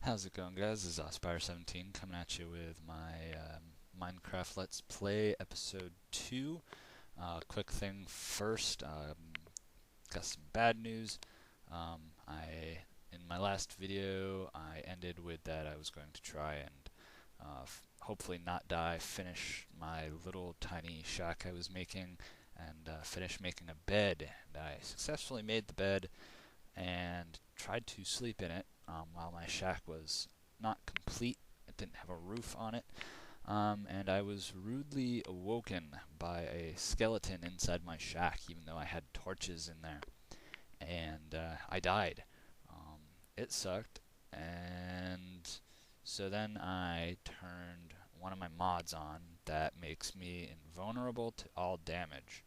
How's it going, guys? This is Aspire17 coming at you with my Minecraft Let's Play episode 2. Quick thing first, got some bad news. In my last video, I ended with that I was going to try and hopefully not die, finish my little tiny shack I was making, and finish making a bed. And I successfully made the bed and tried to sleep in it while my shack was not complete. It didn't have a roof on it. And I was rudely awoken by a skeleton inside my shack, even though I had torches in there. And I died. It sucked. And so then I turned one of my mods on that makes me invulnerable to all damage.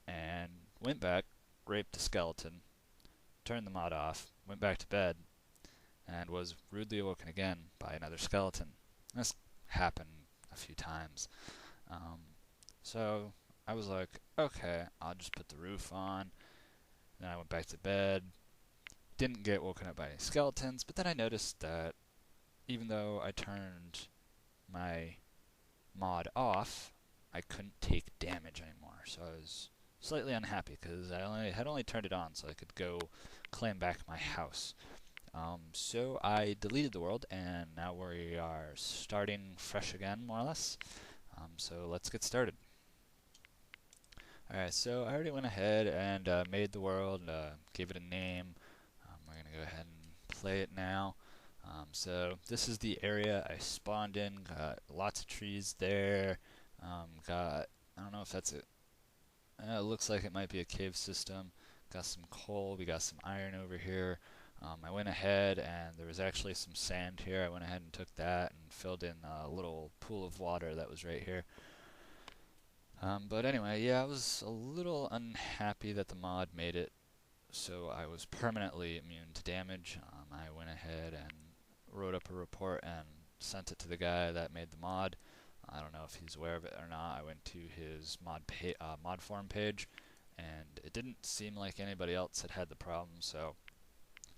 And went back, raped the skeleton, turned the mod off, went back to bed, and was rudely awoken again by another skeleton. This happened a few times. Um, so I was like, okay, I'll just put the roof on. Then I went back to bed. Didn't get woken up by any skeletons, but then I noticed that even though I turned my mod off, I couldn't take damage anymore. So I was slightly unhappy because I had only turned it on so I could go claim back my house. So I deleted the world, and now we are starting fresh again, more or less. So let's get started. Alright, so I already went ahead and made the world, gave it a name. We're going to go ahead and play it now. So this is the area I spawned in. Got lots of trees there. I don't know if that's it. It looks like it might be a cave system. Got some coal. We got some iron over here. I went ahead and there was actually some sand here. I went ahead and took that and filled in a little pool of water that was right here. But anyway, yeah, I was a little unhappy that the mod made it so I was permanently immune to damage. I went ahead and wrote up a report and sent it to the guy that made the mod. I don't know if he's aware of it or not. I went to his mod forum page, and it didn't seem like anybody else had the problem, so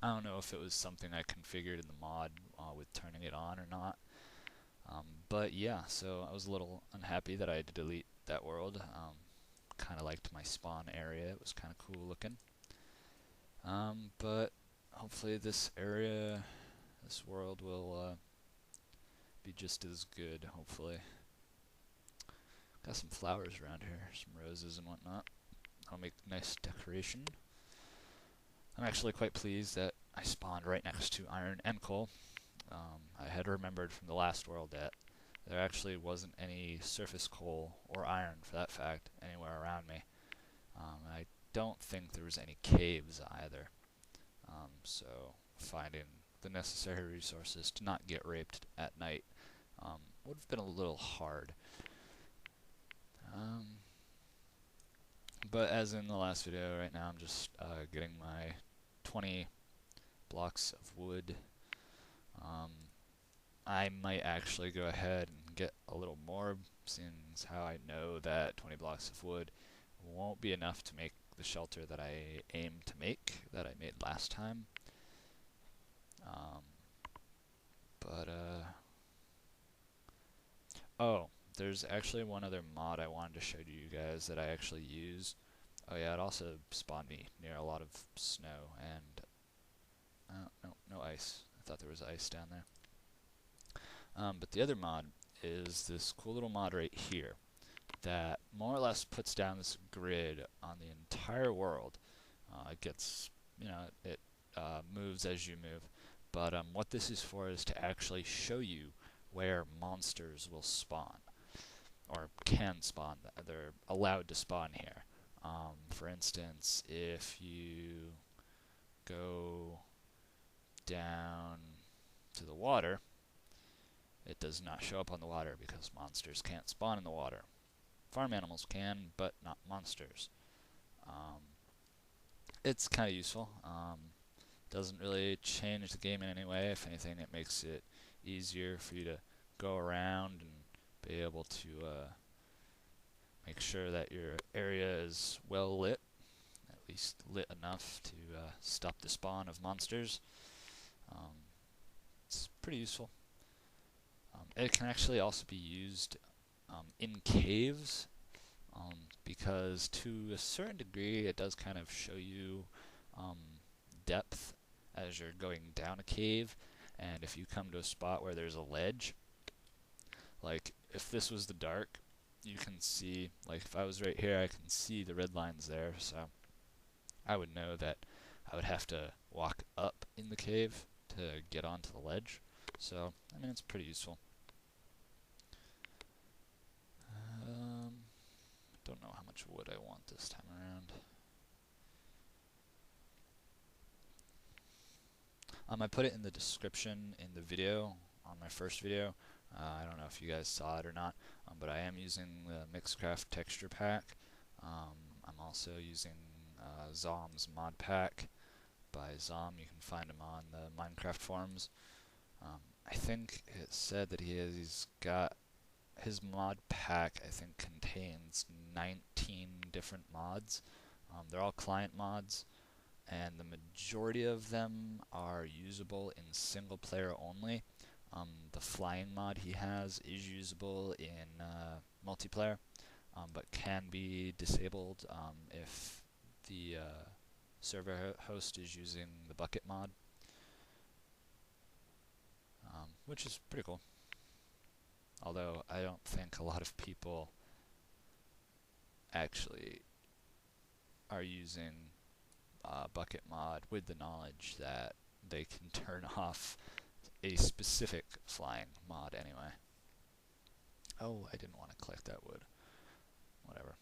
I don't know if it was something I configured in the mod with turning it on or not. But yeah, so I was a little unhappy that I had to delete that world. Kind of liked my spawn area. It was kind of cool looking. But hopefully this world will be just as good, hopefully. Got some flowers around here, some roses and whatnot. That'll make nice decoration. I'm actually quite pleased that I spawned right next to iron and coal. I had remembered from the last world that there actually wasn't any surface coal, or iron for that fact, anywhere around me. I don't think there was any caves either. So finding the necessary resources to not get raped at night would have been a little hard. But as in the last video, right now I'm just getting my 20 blocks of wood. I might actually go ahead and get a little more, seeing as how I know that 20 blocks of wood won't be enough to make the shelter that I aim to make, that I made last time. Oh, there's actually one other mod I wanted to show to you guys that I actually use. Oh yeah, it also spawned me near a lot of snow and no ice. I thought there was ice down there. But the other mod is this cool little mod right here that more or less puts down this grid on the entire world. It gets, it moves as you move. But what this is for is to actually show you where monsters will spawn, or can spawn. They're allowed to spawn here. For instance, if you go down to the water, it does not show up on the water because monsters can't spawn in the water. Farm animals can, but not monsters. It's kind of useful. Doesn't really change the game in any way. If anything, it makes it easier for you to go around and be able to make sure that your area is well lit, at least lit enough to stop the spawn of monsters. It's pretty useful. It can actually also be used in caves, because to a certain degree it does kind of show you um, depth as you're going down a cave, and if you come to a spot where there's a ledge, like if this was the dark, you can see, like if I was right here, I can see the red lines there, so I would know that I would have to walk up in the cave to get onto the ledge. So, I mean, it's pretty useful. Don't know how much wood I want this time around. I put it in the description in the video, on my first video. I don't know if you guys saw it or not, but I am using the Mixcraft texture pack. I'm also using Zom's mod pack by Zom. You can find him on the Minecraft forums. I think it said that he's got his mod pack, I think, contains 19 different mods. They're all client mods, and the majority of them are usable in single player only. The flying mod he has is usable in multiplayer, but can be disabled if the server host is using the bucket mod, which is pretty cool. Although I don't think a lot of people actually are using bucket mod with the knowledge that they can turn off a specific flying mod anyway. Oh, I didn't want to collect that wood. Whatever.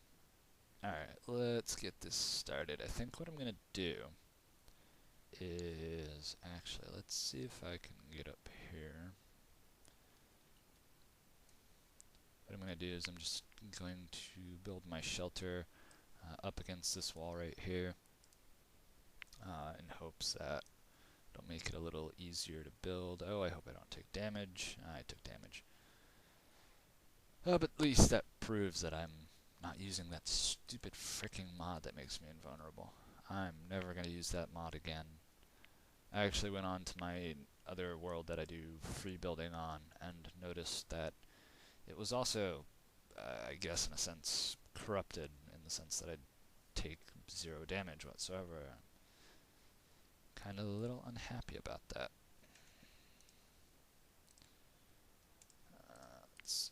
Alright, let's get this started. I think what I'm going to do is, actually, let's see if I can get up here. What I'm going to do is I'm just going to build my shelter up against this wall right here, in hopes that it'll make it a little easier to build. Oh, I hope I don't take damage. I took damage. But at least that proves that I'm not using that stupid freaking mod that makes me invulnerable. I'm never going to use that mod again. I actually went on to my other world that I do free building on and noticed that it was also, I guess in a sense, corrupted, in the sense that I'd take 0 damage whatsoever. Kind of a little unhappy about that. Let's see.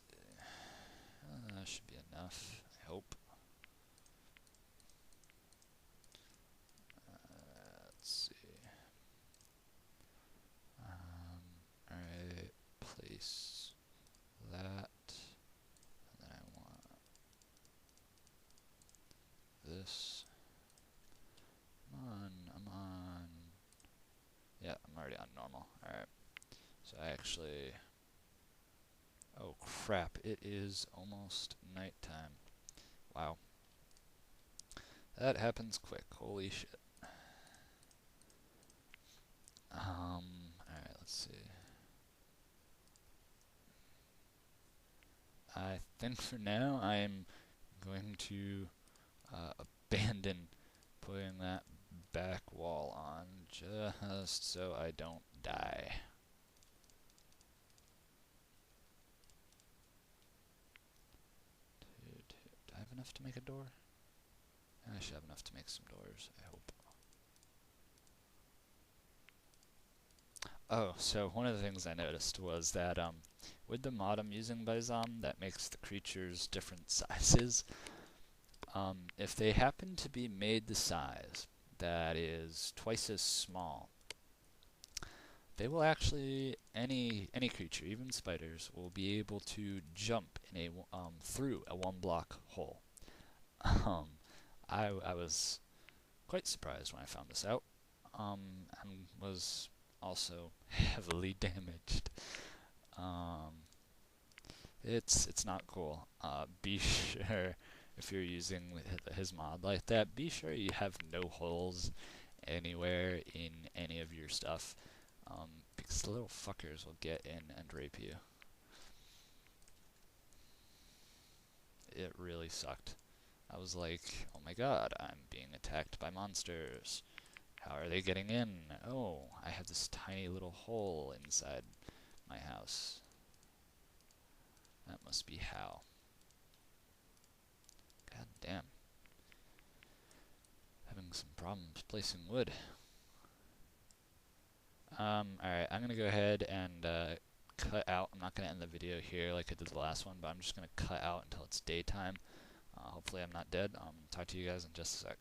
That should be enough, I hope. Let's see. Alright, place that. And then I want this. I'm on. Yeah, I'm already on normal. Alright. So I actually. Oh crap, it is almost nighttime. Wow. That happens quick. Holy shit. Alright, let's see. I think for now I'm going to abandon putting that back wall on just so I don't die. Do I have enough to make a door? I should have enough to make some doors, I hope. Oh, so one of the things I noticed was that with the mod I'm using by Zom that makes the creatures different sizes, if they happen to be made the size that is twice as small, they will actually, any creature, even spiders, will be able to jump in a through a 1-block hole. I was quite surprised when I found this out, and was also heavily damaged. It's not cool. Be sure, if you're using his mod like that, be sure you have no holes anywhere in any of your stuff, because the little fuckers will get in and rape you. It really sucked. I was like, oh my god, I'm being attacked by monsters. How are they getting in? Oh, I have this tiny little hole inside my house. That must be how. God damn. Having some problems placing wood. Alright, I'm gonna go ahead and cut out. I'm not gonna end the video here like I did the last one, but I'm just gonna cut out until it's daytime. Hopefully I'm not dead. Talk to you guys in just a sec.